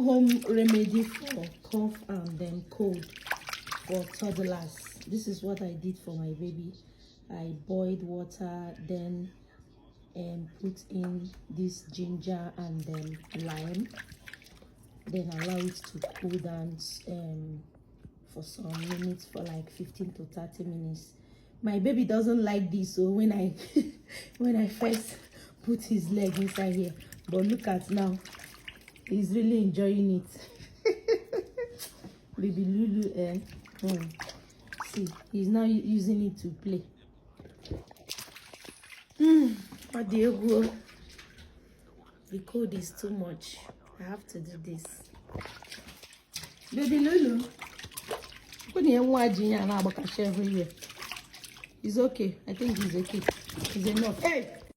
home remedy for cough and then cold for toddlers. This is what I did for my baby. I boiled water, then put in this ginger and then lime, then allow it to cool down for some minutes, for like 15 to 30 minutes. My baby doesn't like this, so when I when I first put his leg inside here, but look at now, he's really enjoying it. Baby Lulu, see, he's now using it to play. What do you go? The cold is too much. I have to do this. Baby Lulu, everywhere. He's okay. I think he's okay. He's enough. Hey!